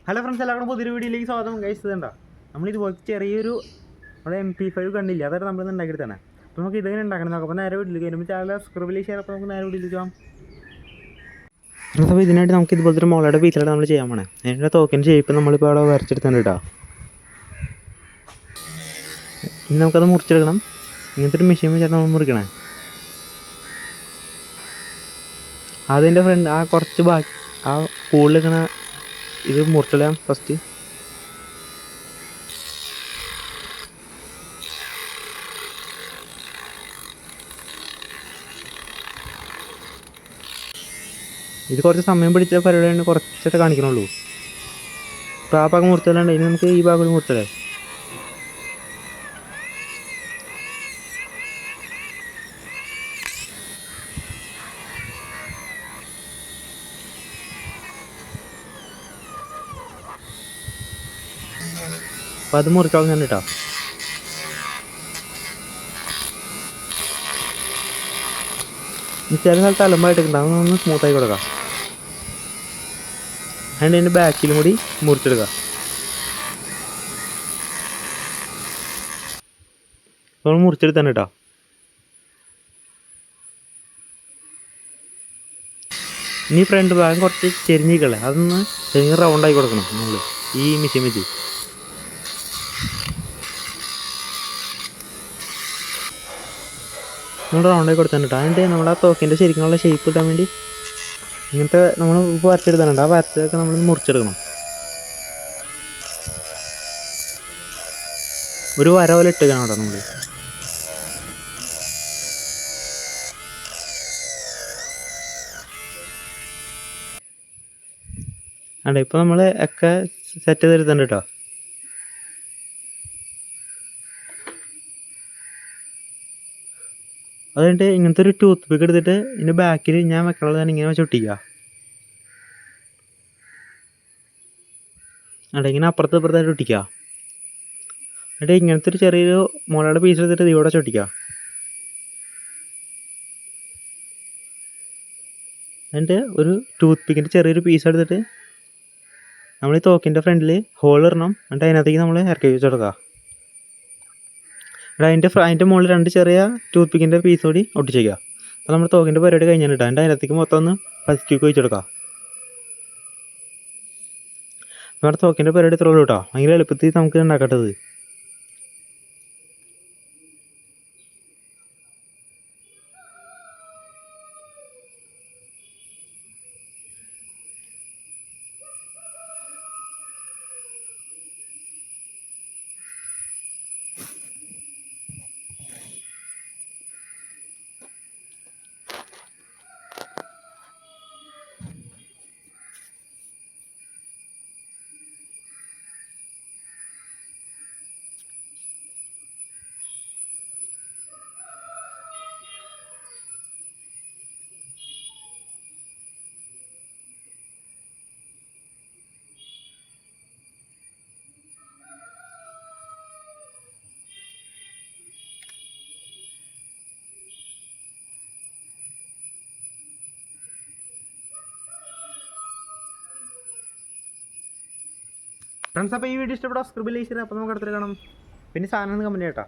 Hello friends, എല്ലാവർക്കും പുതിയൊരു വീഡിയോയിലേക്ക് സ്വാഗതം. കഴിച്ചതുണ്ടോ നമ്മളിതുപോലെ ചെറിയൊരു നമ്മുടെ MP5 കണ്ടില്ല, അതായത് നമ്മളിന്ന് ഉണ്ടാക്കിയിട്ട് തന്നെ. അപ്പോൾ നമുക്ക് ഇതെങ്ങനെ ഉണ്ടാക്കണം നോക്കാം. അപ്പോൾ നേരെ വീട്ടിലേക്ക് വരുമ്പോൾ ചാനൽ സബ്സ്ക്രൈബ് ഷെയർ. അപ്പോൾ നമുക്ക് നേരെ വീട്ടിലേക്ക് പോകാം. അപ്പോൾ ഇതിനായിട്ട് നമുക്ക് ഇതുപോലത്തെ ഒരു മുളയുടെ പീസിലാണ് നമ്മൾ ചെയ്യാൻ പോണേ. അതിൻ്റെ തോക്കിൻ്റെ ഷേപ്പ് നമ്മളിപ്പോൾ അവിടെ വരച്ചെടുത്താണ് കേട്ടോ. ഇനി നമുക്കത് മുറിച്ചെടുക്കണം. ഇങ്ങനത്തെ ഒരു മെഷീൻ വെച്ചാൽ നമ്മൾ മുറിക്കണേ. അതിൻ്റെ ഫ്രണ്ട് ആ കുറച്ച് ബാക്കി ആ കൂടുതലിരിക്കണ ഇത് മുറിച്ചെടുക്കാം ഫസ്റ്റ്. ഇത് കുറച്ച് സമയം പിടിച്ച പരിപാടിയാണ്, കുറച്ചൊക്കെ കാണിക്കണുള്ളൂ. ഇപ്പോൾ ആ ഭാഗം മുറിച്ചാലുണ്ട്, ഇനി നമുക്ക് ഈ ഭാഗം മുറിച്ചല്ലേ. അപ്പോൾ അത് മുറിച്ചാൽ ഞാൻ കേട്ടോ. ചില സ്ഥലത്ത് അലമ്പായിട്ടൊക്കെ ഒന്ന് സ്മൂത്തായി കൊടുക്കാം. അതിൻ്റെ അതിൻ്റെ ബാക്കിലും കൂടി മുറിച്ചെടുക്കാം. അപ്പോൾ നമ്മൾ മുറിച്ചെടുത്താണ് കേട്ടോ. ഇനി ഫ്രണ്ട് ഭാഗം കുറച്ച് ചെരിഞ്ഞിക്കല്ലേ, അതൊന്ന് ചെറിയ റൗണ്ടായി കൊടുക്കണം നമ്മൾ ഈ മെഷീൻ വെച്ച്. നമ്മൾ റൗണ്ടായി കൊടുത്താൽ കേട്ടോ. അതിൻ്റെ നമ്മുടെ ആ തോക്കിൻ്റെ ശരിക്കുള്ള ഷേപ്പ് കിട്ടാൻ വേണ്ടി ഇങ്ങനത്തെ നമ്മൾ ഇപ്പോൾ വരച്ചെടുത്താനുണ്ട്. ആ വരച്ചതൊക്കെ നമ്മൾ മുറിച്ചെടുക്കണം. ഒരു വര പോലെ ഇട്ടേക്കണം കേട്ടോ നമ്മൾ. അതെ, ഇപ്പോൾ നമ്മൾ ഒക്കെ സെറ്റ് ചെയ്തെടുത്തുണ്ട് കേട്ടോ. അതുകൊണ്ട് ഇങ്ങനത്തെ ഒരു ടൂത്ത് പിക്ക് എടുത്തിട്ട് ഇതിൻ്റെ ബാക്കിൽ ഞാൻ വെക്കണത് തന്നെ ഇങ്ങനെ വെച്ച് ഒട്ടിക്കുക. അവിടെ ഇങ്ങനെ അപ്പുറത്ത് ഇപ്പുറത്തായിട്ട് ഒട്ടിക്കുക. എന്നിട്ട് ഇങ്ങനത്തെ ഒരു ചെറിയൊരു മുളയുടെ പീസ് എടുത്തിട്ട് ഇവിടെ ചൊട്ടിക്കുക. എന്നിട്ട് ഒരു ടൂത്ത് പിക്കിൻ്റെ ചെറിയൊരു പീസ് എടുത്തിട്ട് നമ്മൾ ഈ തോക്കിൻ്റെ ഫ്രണ്ടിൽ ഹോൾ ഇടണം. എന്നിട്ട് അതിനകത്തേക്ക് നമ്മൾ ഇറക്കി വെച്ച് കൊടുക്കുക. അതിൻ്റെ മുകളിൽ രണ്ട് ചെറിയ ടൂത്ത് പിക്കിൻ്റെ പീസ് കൂടി ഒട്ടിച്ചേക്കുക. അപ്പോൾ നമ്മൾ തോക്കിൻ്റെ പരിപാടി കഴിഞ്ഞാൽ ഇട്ടാൽ അതിനകത്തേക്ക് മൊത്തം ഒന്ന് പതിക്ക് വെച്ചെടുക്കാം. നമ്മുടെ തോക്കിൻ്റെ പരിപാടി ഇത്രേ ഉള്ളൂ കേട്ടോ. ഭയങ്കര എളുപ്പത്തിൽ നമുക്ക് ഉണ്ടാക്കേണ്ടത്. ഫ്രണ്ട്സ്, അപ്പോൾ ഈ വീഡിയോ ഇഷ്ടപ്പെട്ടോ സബ്സ്ക്രൈബ് ചെയ്ത്. അപ്പോൾ നമുക്ക് അടുത്ത് കാണാം. പിന്നെ സാധനം കമൻറ്റ് ചെയ്യട്ടോ.